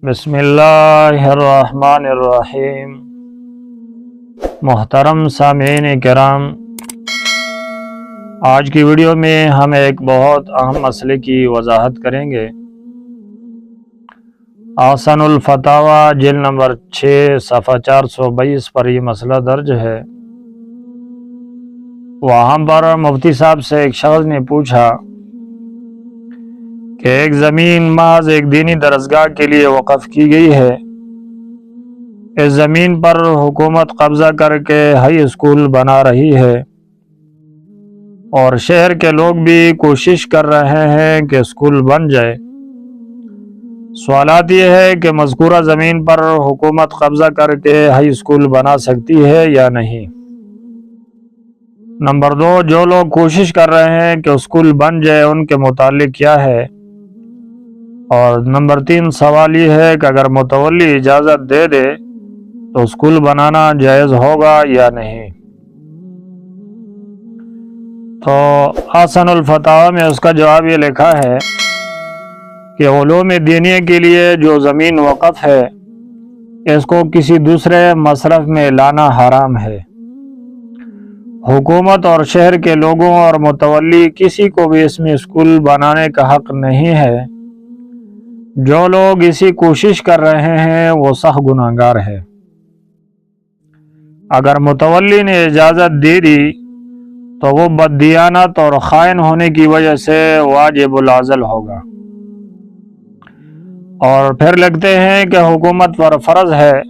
بسم اللہ الرحمن الرحیم۔ محترم سامعین کرام، آج کی ویڈیو میں ہم ایک بہت اہم مسئلے کی وضاحت کریں گے۔ احسن الفتاوی جلد نمبر 6 صفحہ 422 پر یہ مسئلہ درج ہے۔ وہاں پر مفتی صاحب سے ایک شخص نے پوچھا کہ ایک زمین محض ایک دینی درسگاہ کے لیے وقف کی گئی ہے، اس زمین پر حکومت قبضہ کر کے ہائی اسکول بنا رہی ہے اور شہر کے لوگ بھی کوشش کر رہے ہیں کہ اسکول بن جائے۔ سوالات یہ ہے کہ مذکورہ زمین پر حکومت قبضہ کر کے ہائی اسکول بنا سکتی ہے یا نہیں۔ نمبر 2، جو لوگ کوشش کر رہے ہیں کہ اسکول بن جائے ان کے متعلق کیا ہے۔ اور نمبر 3، سوال یہ ہے کہ اگر متولی اجازت دے دے تو اسکول بنانا جائز ہوگا یا نہیں۔ تو احسن الفتاوی میں اس کا جواب یہ لکھا ہے کہ علوم دینیہ کے لیے جو زمین وقف ہے اس کو کسی دوسرے مصرف میں لانا حرام ہے۔ حکومت اور شہر کے لوگوں اور متولی کسی کو بھی اس میں اسکول بنانے کا حق نہیں ہے۔ جو لوگ اسی کوشش کر رہے ہیں وہ سخت گناہگار ہے۔ اگر متولی نے اجازت دے دی تو وہ بددیانت اور خائن ہونے کی وجہ سے واجب العزل ہوگا۔ اور پھر لکھتے ہیں کہ حکومت پر فرض ہے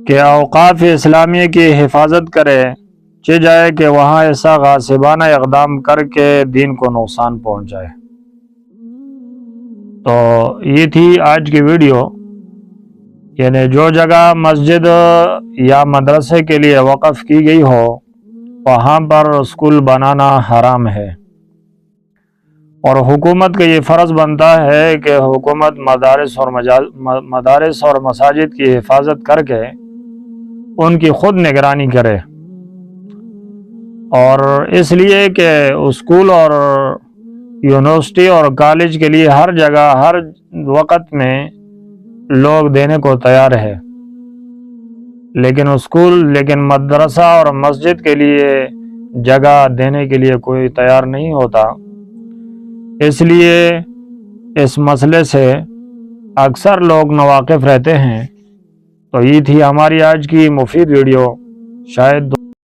کہ اوقاف اسلامیہ کی حفاظت کرے، چہ جائے کہ وہاں ایسا غاصبانہ اقدام کر کے دین کو نقصان پہنچائے۔ تو یہ تھی آج کی ویڈیو، یعنی جو جگہ مسجد یا مدرسے کے لیے وقف کی گئی ہو وہاں پر اسکول بنانا حرام ہے، اور حکومت کا یہ فرض بنتا ہے کہ حکومت مدارس اور مساجد کی حفاظت کر کے ان کی خود نگرانی کرے، اور اس لیے کہ اسکول اور یونیورسٹی اور کالج کے لیے ہر جگہ ہر وقت میں لوگ دینے کو تیار ہے، لیکن مدرسہ اور مسجد کے لیے جگہ دینے کے لیے کوئی تیار نہیں ہوتا۔ اس لیے اس مسئلے سے اکثر لوگ ناواقف رہتے ہیں۔ تو یہ تھی ہماری آج کی مفید ویڈیو، شاید